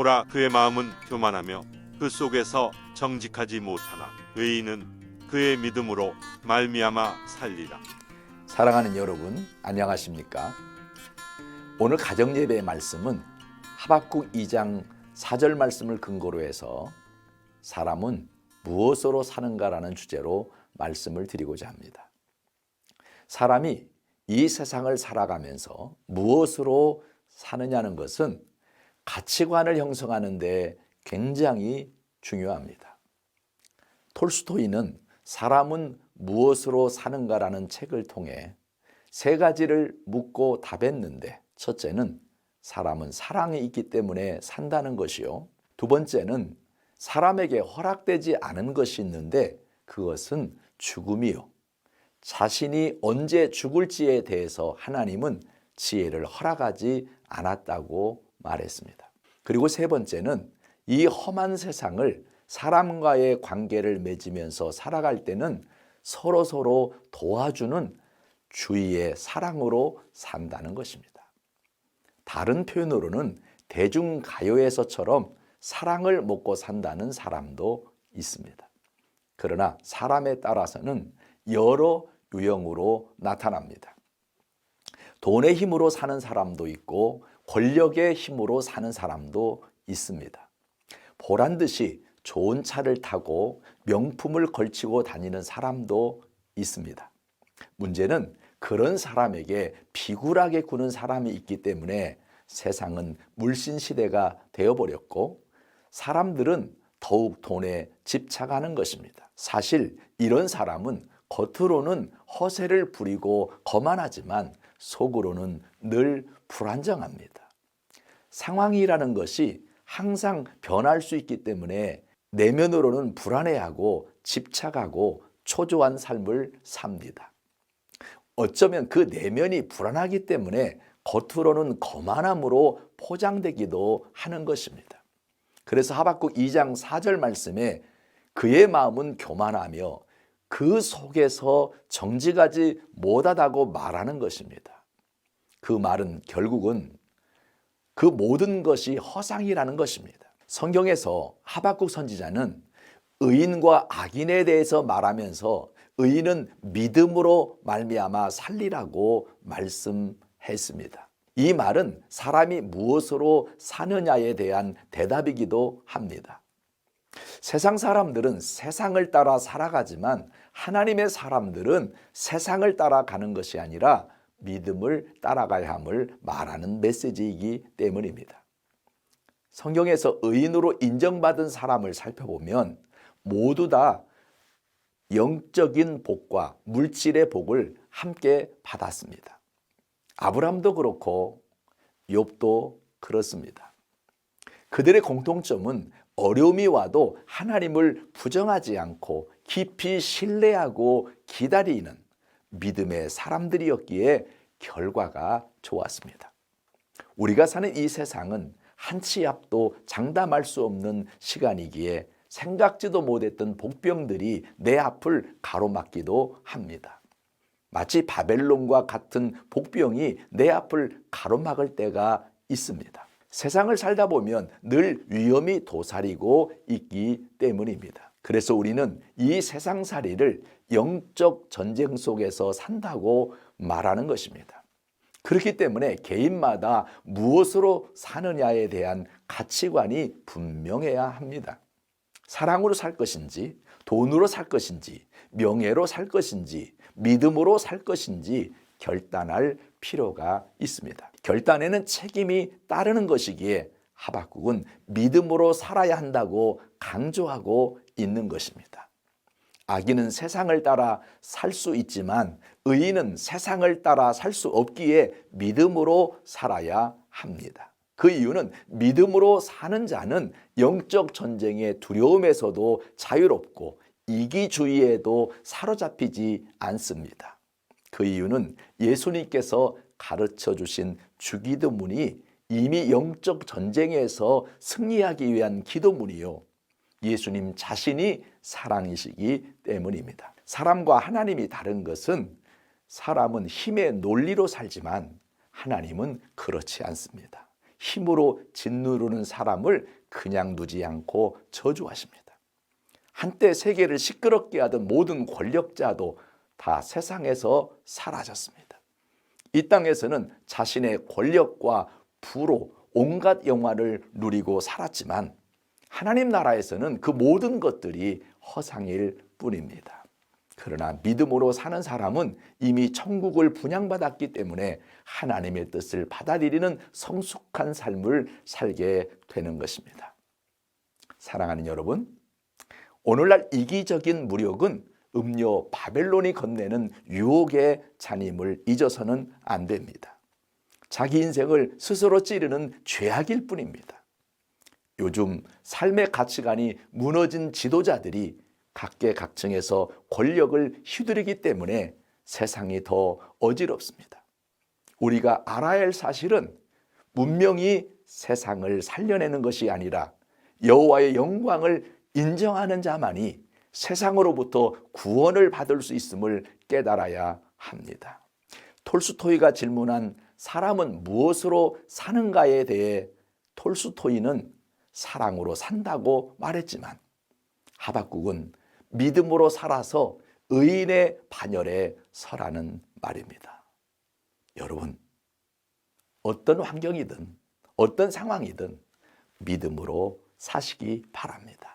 보라, 그의 마음은 교만하며 그 속에서 정직하지 못하나 의인은 그의 믿음으로 말미암아 살리라. 사랑하는 여러분, 안녕하십니까? 오늘 가정예배의 말씀은 하박국 2장 4절 말씀을 근거로 해서 사람은 무엇으로 사는가라는 주제로 말씀을 드리고자 합니다. 사람이 이 세상을 살아가면서 무엇으로 사느냐는 것은 가치관을 형성하는 데 굉장히 중요합니다. 톨스토이는 사람은 무엇으로 사는가라는 책을 통해 세 가지를 묻고 답했는데, 첫째는 사람은 사랑이 있기 때문에 산다는 것이요, 두 번째는 사람에게 허락되지 않은 것이 있는데 그것은 죽음이요, 자신이 언제 죽을지에 대해서 하나님은 지혜를 허락하지 않았다고 말했습니다. 그리고 세 번째는 이 험한 세상을 사람과의 관계를 맺으면서 살아갈 때는 서로 도와주는 주위의 사랑으로 산다는 것입니다. 다른 표현으로는 대중가요에서처럼 사랑을 먹고 산다는 사람도 있습니다. 그러나 사람에 따라서는 여러 유형으로 나타납니다. 돈의 힘으로 사는 사람도 있고 권력의 힘으로 사는 사람도 있습니다. 보란 듯이 좋은 차를 타고 명품을 걸치고 다니는 사람도 있습니다. 문제는 그런 사람에게 비굴하게 구는 사람이 있기 때문에 세상은 물신 시대가 되어버렸고 사람들은 더욱 돈에 집착하는 것입니다. 사실 이런 사람은 겉으로는 허세를 부리고 거만하지만 속으로는 늘 불안정합니다. 상황이라는 것이 항상 변할 수 있기 때문에 내면으로는 불안해하고 집착하고 초조한 삶을 삽니다. 어쩌면 그 내면이 불안하기 때문에 겉으로는 거만함으로 포장되기도 하는 것입니다. 그래서 하박국 2장 4절 말씀에 그의 마음은 교만하며 그 속에서 정직하지 못하다고 말하는 것입니다. 그 말은 결국은 그 모든 것이 허상이라는 것입니다. 성경에서 하박국 선지자는 의인과 악인에 대해서 말하면서 의인은 믿음으로 말미암아 살리라고 말씀했습니다. 이 말은 사람이 무엇으로 사느냐에 대한 대답이기도 합니다. 세상 사람들은 세상을 따라 살아가지만 하나님의 사람들은 세상을 따라가는 것이 아니라 믿음을 따라가야 함을 말하는 메시지이기 때문입니다. 성경에서 의인으로 인정받은 사람을 살펴보면 모두 다 영적인 복과 물질의 복을 함께 받았습니다. 아브라함도 그렇고 욥도 그렇습니다. 그들의 공통점은 어려움이 와도 하나님을 부정하지 않고 깊이 신뢰하고 기다리는 믿음의 사람들이었기에 결과가 좋았습니다. 우리가 사는 이 세상은 한 치 앞도 장담할 수 없는 시간이기에 생각지도 못했던 복병들이 내 앞을 가로막기도 합니다. 마치 바벨론과 같은 복병이 내 앞을 가로막을 때가 있습니다. 세상을 살다 보면 늘 위험이 도사리고 있기 때문입니다. 그래서 우리는 이 세상살이를 영적 전쟁 속에서 산다고 말하는 것입니다. 그렇기 때문에 개인마다 무엇으로 사느냐에 대한 가치관이 분명해야 합니다. 사랑으로 살 것인지, 돈으로 살 것인지, 명예로 살 것인지, 믿음으로 살 것인지 결단할 필요가 있습니다. 결단에는 책임이 따르는 것이기에 하박국은 믿음으로 살아야 한다고 강조하고 있는 것입니다. 악인은 세상을 따라 살 수 있지만 의인은 세상을 따라 살 수 없기에 믿음으로 살아야 합니다. 그 이유는 믿음으로 사는 자는 영적 전쟁의 두려움에서도 자유롭고 이기주의에도 사로잡히지 않습니다. 그 이유는 예수님께서 가르쳐 주신 주기도문이 이미 영적 전쟁에서 승리하기 위한 기도문이요, 예수님 자신이 사랑이시기 때문입니다. 사람과 하나님이 다른 것은 사람은 힘의 논리로 살지만 하나님은 그렇지 않습니다. 힘으로 짓누르는 사람을 그냥 두지 않고 저주하십니다. 한때 세계를 시끄럽게 하던 모든 권력자도 다 세상에서 사라졌습니다. 이 땅에서는 자신의 권력과 부로 온갖 영화를 누리고 살았지만 하나님 나라에서는 그 모든 것들이 허상일 뿐입니다. 그러나 믿음으로 사는 사람은 이미 천국을 분양받았기 때문에 하나님의 뜻을 받아들이는 성숙한 삶을 살게 되는 것입니다. 사랑하는 여러분, 오늘날 이기적인 무력은 음료 바벨론이 건네는 유혹의 잔임을 잊어서는 안 됩니다. 자기 인생을 스스로 찌르는 죄악일 뿐입니다. 요즘 삶의 가치관이 무너진 지도자들이 각계각층에서 권력을 휘두르기 때문에 세상이 더 어지럽습니다. 우리가 알아야 할 사실은 문명이 세상을 살려내는 것이 아니라 여호와의 영광을 인정하는 자만이 세상으로부터 구원을 받을 수 있음을 깨달아야 합니다. 톨스토이가 질문한 사람은 무엇으로 사는가에 대해 톨스토이는 사랑으로 산다고 말했지만 하박국은 믿음으로 살아서 의인의 반열에 서라는 말입니다. 여러분, 어떤 환경이든 어떤 상황이든 믿음으로 사시기 바랍니다.